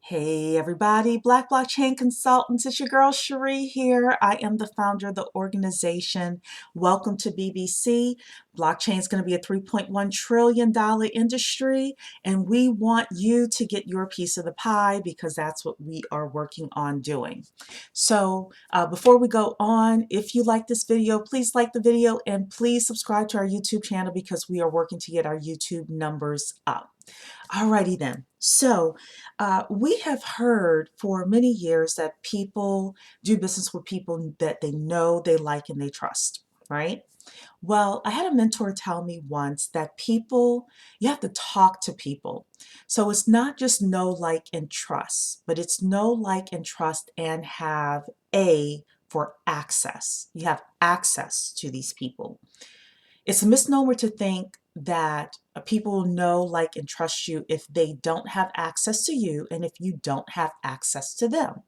Hey everybody, Black Blockchain Consultants. It's your girl Cherie here. I am the founder of the organization. Welcome to BBC. Blockchain is going to be a $3.1 trillion industry, and we want you to get your piece of the pie because that's what we are working on doing. So before we go on, if you like this video, please like the video and please subscribe to our YouTube channel because we are working to get our YouTube numbers up. Alrighty then. So we have heard for many years that people do business with people that they know, they like, and they trust, right? Well, I had a mentor tell me once that you have to talk to people. So it's not just know, like, and trust, but it's know, like, and trust and have A for access. You have access to these people. It's a misnomer to think that people know, like, and trust you if they don't have access to you and if you don't have access to them.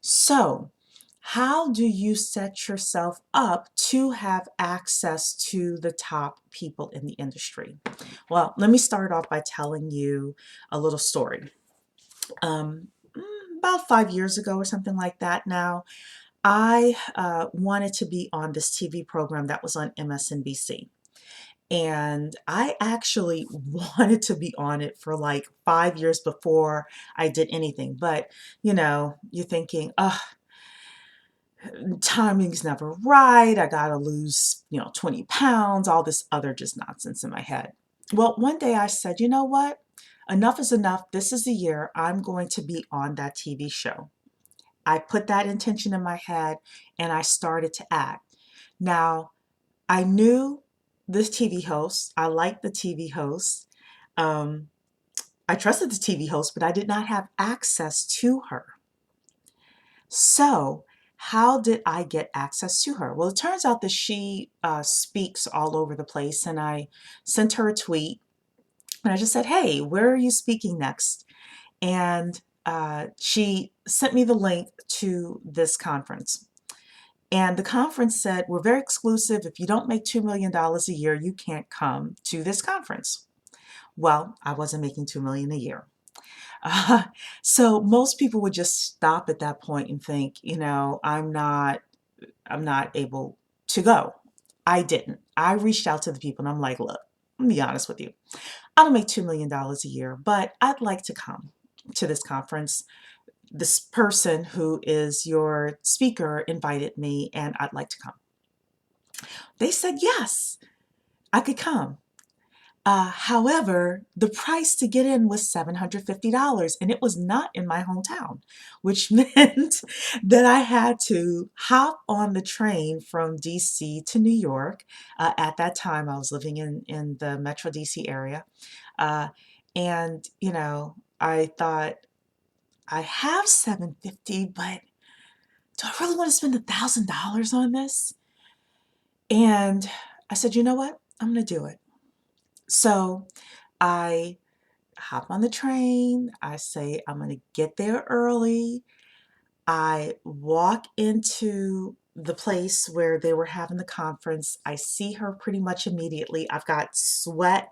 So, how do you set yourself up to have access to the top people in the industry? Well, let me start off by telling you a little story. About 5 years ago or something like that now, I wanted to be on this TV program that was on MSNBC. And I actually wanted to be on it for like 5 years before I did anything. But, you're thinking, timing's never right. I got to lose, 20 pounds, all this other just nonsense in my head. Well, one day I said, you know what? Enough is enough. This is the year I'm going to be on that TV show. I put that intention in my head and I started to act. Now, I knew this TV host. I liked the TV host. Um, I trusted the TV host, but I did not have access to her. So, how did I get access to her? Well, it turns out that she speaks all over the place, and I sent her a tweet, and I just said, "Hey, where are you speaking next?" And she sent me the link to this conference. And the conference said, we're very exclusive. If you don't make $2 million a year, you can't come to this conference. Well, I wasn't making $2 million a year. Uh, so most people would just stop at that point and think, I'm not able to go. I didn't. I reached out to the people and I'm like, look, let me be honest with you. I don't make $2 million a year, but I'd like to come to this conference. This person who is your speaker invited me and I'd like to come. They said yes, I could come. However, the price to get in was $750 and it was not in my hometown, which meant that I had to hop on the train from DC to New York. At that time, I was living in the Metro DC area. Uh, and, I thought, I have $750, but do I really want to spend $1,000 on this? And I said, you know what? I'm going to do it. So I hop on the train. I say, I'm going to get there early. I walk into the place where they were having the conference. I see her pretty much immediately. I've got sweat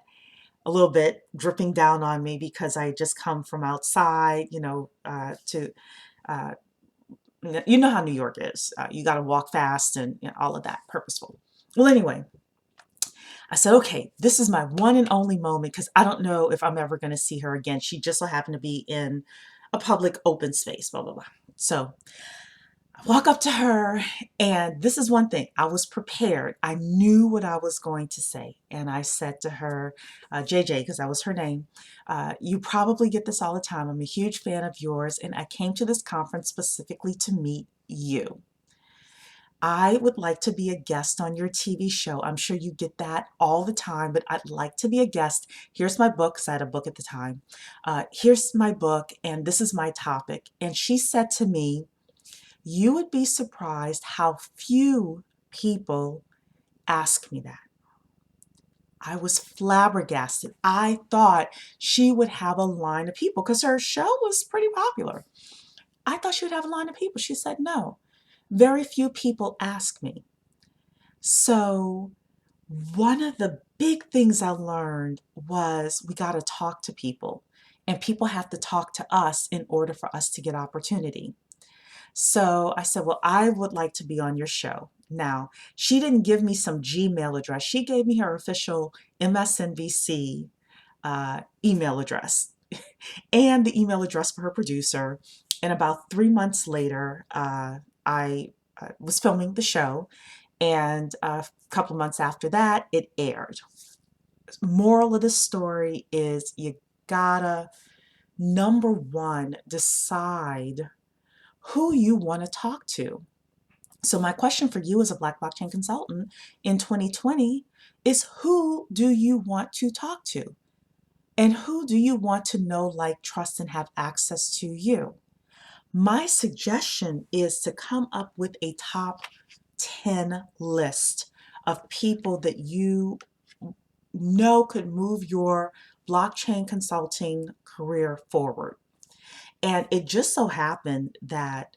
a little bit dripping down on me because I just come from outside, to, uh, you know how New York is. You got to walk fast and all of that, purposeful. Well, anyway, I said, okay, this is my one and only moment because I don't know if I'm ever going to see her again. She just so happened to be in a public open space, blah, blah, blah. So I walk up to her, and this is one thing. I was prepared. I knew what I was going to say. And I said to her, JJ, because that was her name, you probably get this all the time. I'm a huge fan of yours, and I came to this conference specifically to meet you. I would like to be a guest on your TV show. I'm sure you get that all the time, but I'd like to be a guest. Here's my book, because I had a book at the time. Here's my book, and this is my topic. And she said to me, you would be surprised how few people ask me that. I was flabbergasted. I thought she would have a line of people because her show was pretty popular. I thought she would have a line of people. She said no. Very few people ask me. So one of the big things I learned was we got to talk to people. and people have to talk to us in order for us to get opportunity. So I said, well, I would like to be on your show. Now, she didn't give me some Gmail address. She gave me her official MSNBC email address and the email address for her producer. And about 3 months later, I was filming the show, and a couple months after that, it aired. Moral of the story is you gotta, number one, decide who you want to talk to. So my question for you as a Black blockchain consultant in 2020 is, who do you want to talk to? And who do you want to know, like, trust, and have access to you? My suggestion is to come up with a top 10 list of people that you know could move your blockchain consulting career forward. And it just so happened that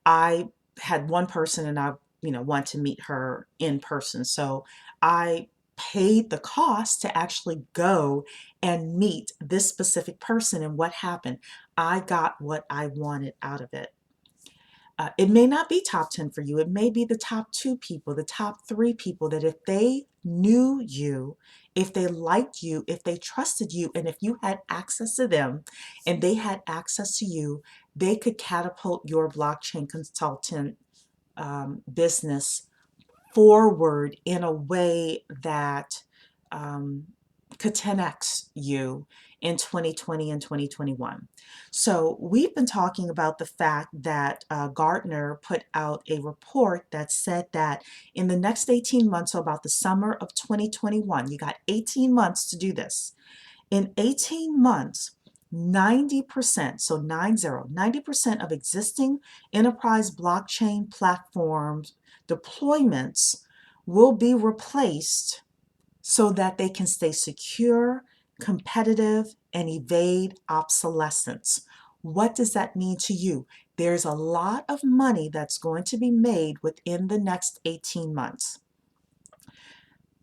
I had one person, and I, want to meet her in person. So I paid the cost to actually go and meet this specific person. And what happened? I got what I wanted out of it. It may not be top 10 for you. It may be the top 2 people, the top 3 people that if they knew you, if they liked you, if they trusted you, and if you had access to them and they had access to you, they could catapult your blockchain consultant business forward in a way that could 10x you in 2020 and 2021. So we've been talking about the fact that Gartner put out a report that said that in the next 18 months, so about the summer of 2021, you got 18 months to do this. In 18 months, 90%, so 90% of existing enterprise blockchain platforms deployments will be replaced so that they can stay secure, competitive, and evade obsolescence. What does that mean to you? There's a lot of money that's going to be made within the next 18 months.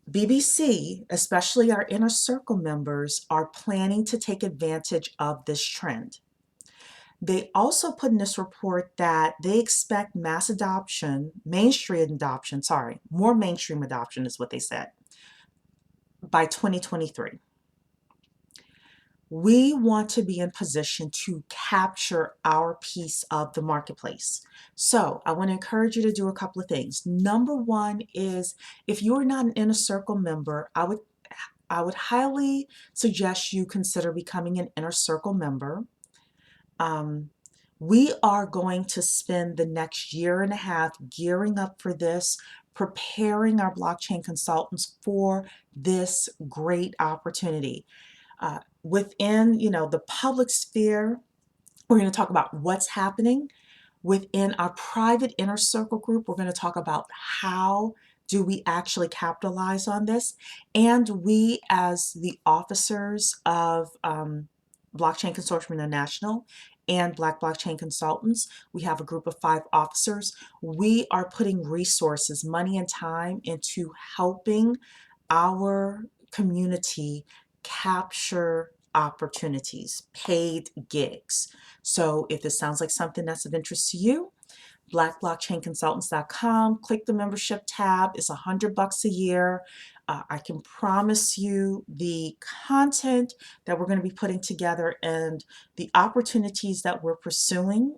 BBC, especially our inner circle members, are planning to take advantage of this trend. They also put in this report that they expect more mainstream adoption is what they said, by 2023. We want to be in position to capture our piece of the marketplace. So I want to encourage you to do a couple of things. Number one is, if you're not an inner circle member, I would highly suggest you consider becoming an inner circle member. We are going to spend the next year and a half gearing up for this, preparing our blockchain consultants for this great opportunity. Within, the public sphere, we're going to talk about what's happening. Within our private inner circle group, we're going to talk about how do we actually capitalize on this. And we, as the officers of Blockchain Consortium International and Black Blockchain Consultants, we have a group of 5 officers. We are putting resources, money and time into helping our community capture opportunities, paid gigs. So if this sounds like something that's of interest to you, blackblockchainconsultants.com, click the membership tab. It's $100 a year. I can promise you the content that we're going to be putting together and the opportunities that we're pursuing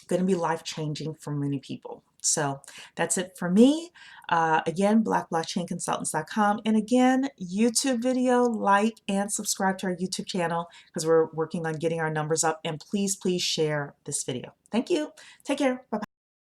going to be life-changing for many people. So that's it for me. Again, blackblockchainconsultants.com. And again, YouTube video, like and subscribe to our YouTube channel because we're working on getting our numbers up. And please, please share this video. Thank you. Take care. Bye-bye.